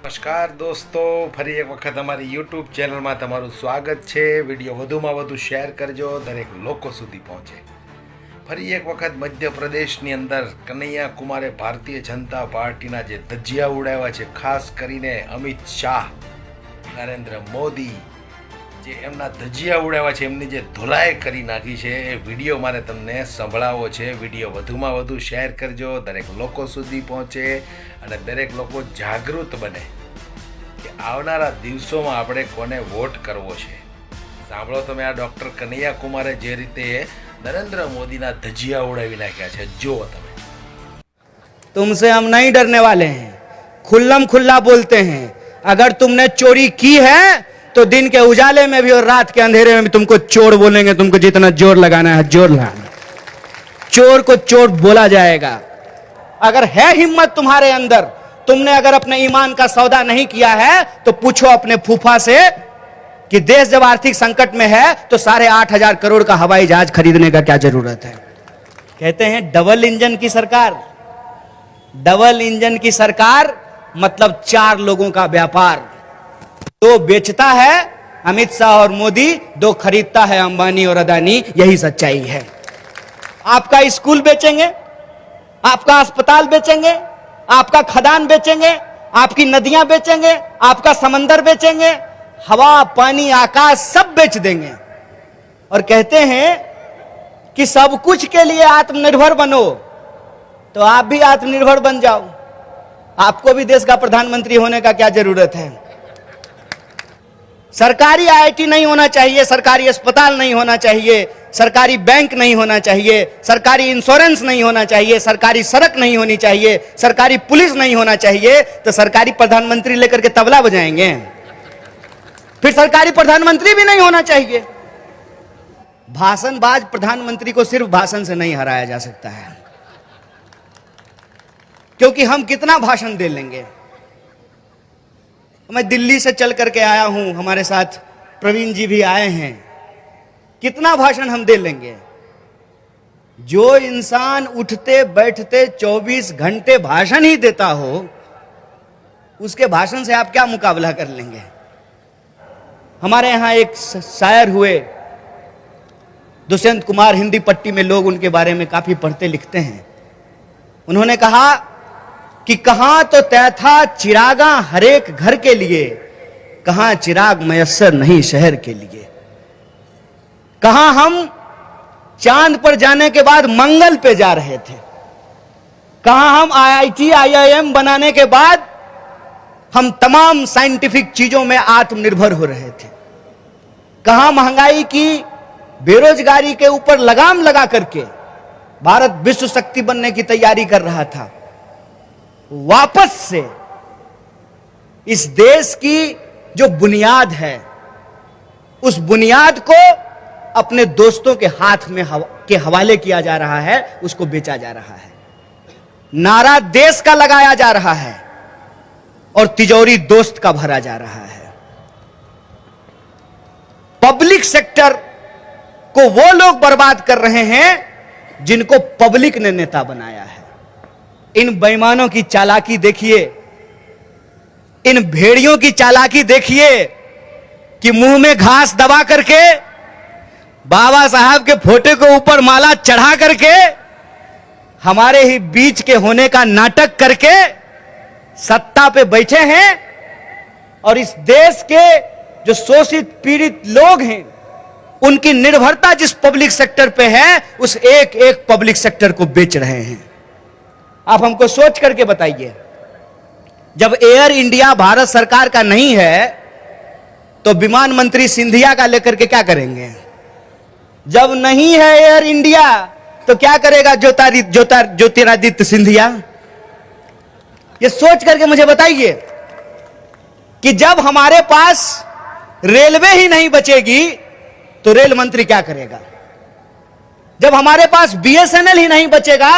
નમસ્કાર દોસ્તો, ફરી એક વખત અમારી યુટ્યુબ ચેનલમાં તમારું સ્વાગત છે। વિડીયો વધુમાં વધુ શેર કરજો, દરેક લોકો સુધી પહોંચે। ફરી એક વખત મધ્યપ્રદેશની અંદર કનૈયા કુમારે ભારતીય જનતા પાર્ટીના જે ધજિયા ઉડાવ્યા છે, ખાસ કરીને અમિત શાહ, નરેન્દ્ર મોદી જે એમના ધજિયા ઉડાવ્યા છે, એમની જે ધોલાઈ કરી નાખી છે, એ વિડીયો મારે તમને સંભળાવવો છે। વિડીયો વધુમાં વધુ શેર કરજો, દરેક લોકો સુધી પહોંચે અને દરેક લોકો જાગૃત બને કે આવનારા દિવસોમાં આપણે કોને વોટ કરવો છે। સાંભળો તમે, આ ડૉક્ટર કનૈયા કુમારે જે રીતે નરેન્દ્ર મોદીના ધજિયા ઉડાવી નાખ્યા છે, જુઓ તમે। तुमसे हम नहीं डरने वाले हैं, खुल्लम खुल्ला बोलते हैं। अगर तुमने चोरी की है तो दिन के उजाले में भी और रात के अंधेरे में भी तुमको चोर बोलेंगे। तुमको जितना जोर लगाना है जोर लगाना, चोर को चोर बोला जाएगा। अगर है हिम्मत तुम्हारे अंदर, तुमने अगर अपने ईमान का सौदा नहीं किया है तो पूछो अपने फूफा से कि देश जब आर्थिक संकट में है तो 8,500 करोड़ का हवाई जहाज खरीदने का क्या जरूरत है। कहते हैं डबल इंजन की सरकार। डबल इंजन की सरकार मतलब 4 लोगों का व्यापार। 2 बेचता है अमित शाह और मोदी, 2 खरीदता है अंबानी और अदानी। यही सच्चाई है। आपका स्कूल बेचेंगे, आपका अस्पताल बेचेंगे, आपका खदान बेचेंगे, आपकी नदियां बेचेंगे, आपका समंदर बेचेंगे, हवा पानी आकाश सब बेच देंगे। और कहते हैं कि सब कुछ के लिए आत्मनिर्भर बनो, तो आप भी आत्मनिर्भर बन जाओ। आपको भी देश का प्रधानमंत्री होने का क्या जरूरत है। सरकारी आईआईटी नहीं होना चाहिए, सरकारी अस्पताल नहीं होना चाहिए, सरकारी बैंक नहीं होना चाहिए, सरकारी इंश्योरेंस नहीं होना चाहिए, सरकारी सड़क नहीं होनी चाहिए, सरकारी पुलिस नहीं होना चाहिए, तो सरकारी प्रधानमंत्री लेकर के तबला बजाएंगे। फिर सरकारी प्रधानमंत्री भी नहीं होना चाहिए। भाषणबाज प्रधानमंत्री को सिर्फ भाषण से नहीं हराया जा सकता है, क्योंकि हम कितना भाषण दे लेंगे। मैं दिल्ली से चल करके आया हूं, हमारे साथ प्रवीण जी भी आए हैं। कितना भाषण हम दे लेंगे। जो इंसान उठते बैठते 24 घंटे भाषण ही देता हो, उसके भाषण से आप क्या मुकाबला कर लेंगे। हमारे यहां एक शायर हुए दुष्यंत कुमार, हिंदी पट्टी में लोग उनके बारे में काफी पढ़ते लिखते हैं। उन्होंने कहा कि कहां तो तय था चिरागा हरेक घर के लिए, कहां चिराग मयस्सर नहीं शहर के लिए। कहां हम चांद पर जाने के बाद मंगल पे जा रहे थे, कहां हम आईआईटी आईआईएम बनाने के बाद हम तमाम साइंटिफिक चीजों में आत्मनिर्भर हो रहे थे। कहां महंगाई की, बेरोजगारी के ऊपर लगाम लगा करके भारत विश्व शक्ति बनने की तैयारी कर रहा था। वापस से इस देश की जो बुनियाद है, उस बुनियाद को अपने दोस्तों के हाथ में के हवाले किया जा रहा है, उसको बेचा जा रहा है। नारा देश का लगाया जा रहा है और तिजोरी दोस्त का भरा जा रहा है। पब्लिक सेक्टर को वो लोग बर्बाद कर रहे हैं जिनको पब्लिक ने नेता बनाया है। इन बेईमानों की चालाकी देखिए, इन भेड़ियों की चालाकी देखिए कि मुंह में घास दबा करके, बाबा साहब के फोटो के ऊपर माला चढ़ा करके, हमारे ही बीच के होने का नाटक करके सत्ता पे बैठे हैं। और इस देश के जो शोषित पीड़ित लोग हैं, उनकी निर्भरता जिस पब्लिक सेक्टर पे है, उस एक एक पब्लिक सेक्टर को बेच रहे हैं। आप हमको सोच करके बताइए, जब एयर इंडिया भारत सरकार का नहीं है तो विमान मंत्री सिंधिया का लेकर के क्या करेंगे। जब नहीं है एयर इंडिया तो क्या करेगा ज्योतिरादित्य सिंधिया। ये सोच करके मुझे बताइए कि जब हमारे पास रेलवे ही नहीं बचेगी तो रेल मंत्री क्या करेगा। जब हमारे पास बीएसएनएल ही नहीं बचेगा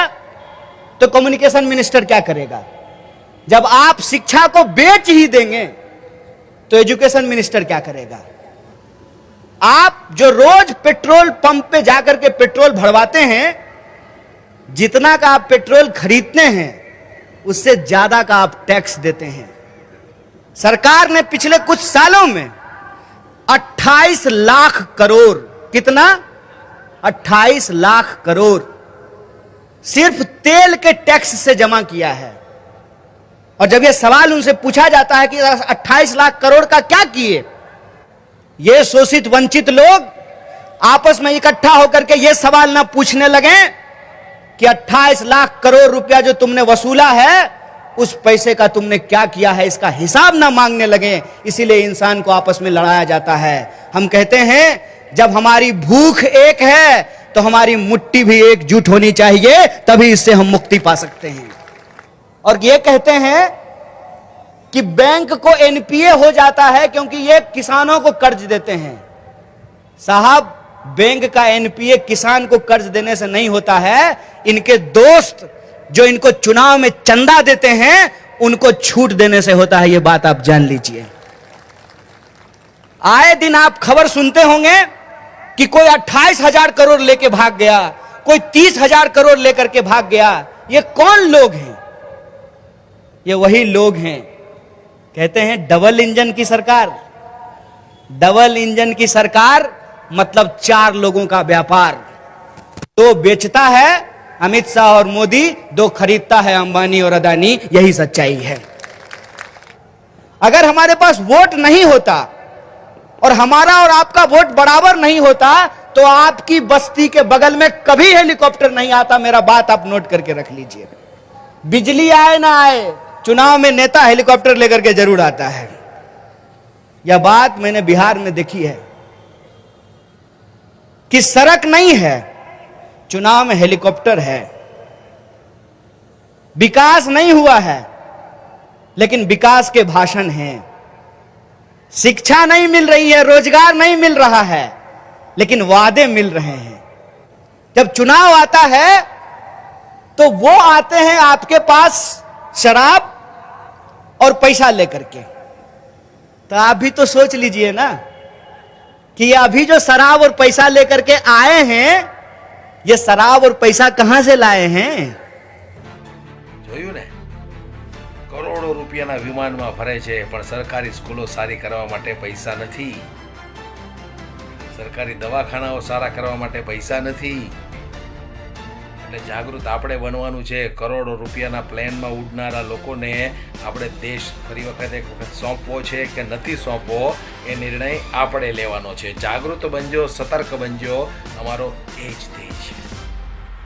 तो कम्युनिकेशन मिनिस्टर क्या करेगा। जब आप शिक्षा को बेच ही देंगे तो एजुकेशन मिनिस्टर क्या करेगा। आप जो रोज पेट्रोल पंप पे जाकर के पेट्रोल भरवाते हैं, जितना का आप पेट्रोल खरीदते हैं उससे ज्यादा का आप टैक्स देते हैं। सरकार ने पिछले कुछ सालों में 28 लाख करोड़, कितना? 28 लाख करोड़ सिर्फ तेल के टैक्स से जमा किया है। और जब यह सवाल उनसे पूछा जाता है कि 28 लाख करोड़ का क्या किए, ये शोषित वंचित लोग आपस में इकट्ठा होकर के ये सवाल ना पूछने लगे कि 28 लाख करोड़ रुपया जो तुमने वसूला है उस पैसे का तुमने क्या किया है, इसका हिसाब ना मांगने लगे। इसीलिए इंसान को आपस में लड़ाया जाता है। हम कहते हैं जब हमारी भूख एक है तो हमारी मुट्ठी भी एकजुट होनी चाहिए, तभी इससे हम मुक्ति पा सकते हैं। और ये कहते हैं कि बैंक को एनपीए हो जाता है क्योंकि ये किसानों को कर्ज देते हैं। साहब, बैंक का एनपीए किसान को कर्ज देने से नहीं होता है, इनके दोस्त जो इनको चुनाव में चंदा देते हैं उनको छूट देने से होता है। ये बात आप जान लीजिए। आए दिन आप खबर सुनते होंगे कि कोई 28,000 करोड़ लेके भाग गया, कोई 30,000 करोड़ लेकर के भाग गया। ये कौन लोग हैं? ये वही लोग हैं, कहते हैं डबल इंजन की सरकार। डबल इंजन की सरकार मतलब 4 लोगों का व्यापार। 2 बेचता है अमित शाह और मोदी, 2 खरीदता है अंबानी और अदानी। यही सच्चाई है। अगर हमारे पास वोट नहीं होता और हमारा और आपका वोट बराबर नहीं होता तो आपकी बस्ती के बगल में कभी हेलीकॉप्टर नहीं आता। मेरा बात आप नोट करके रख लीजिए। बिजली आए ना आए, चुनाव में नेता हेलीकॉप्टर लेकर के जरूर आता है। यह बात मैंने बिहार में देखी है कि सड़क नहीं है, चुनाव में हेलीकॉप्टर है। विकास नहीं हुआ है लेकिन विकास के भाषण हैं। शिक्षा नहीं मिल रही है, रोजगार नहीं मिल रहा है, लेकिन वादे मिल रहे हैं। जब चुनाव आता है तो वो आते हैं आपके पास शराब और पैसा लेकर के। तो आप भी तो सोच लीजिए ना कि ये अभी जो शराब और पैसा लेकर के आए हैं, ये शराब और पैसा कहां से लाए हैं? જોયું ને, કરોડો રૂપિયાના વિમાનમાં ફરે છે પણ સરકારી સ્કૂલો સારી કરવા માટે પૈસા નથી, સરકારી દવાખાનાઓ સારા કરવા માટે પૈસા નથી। એટલે જાગૃત આપણે બનવાનું છે। કરોડો રૂપિયાના પ્લેનમાં ઉડનારા લોકોને આપણે દેશ ફરી વખત એક વખત સોંપવો છે કે નથી સોંપવો, એ નિર્ણય આપણે લેવાનો છે। જાગૃત બનજો, સતર્ક બનજો, અમારો એ જ દેશ છે।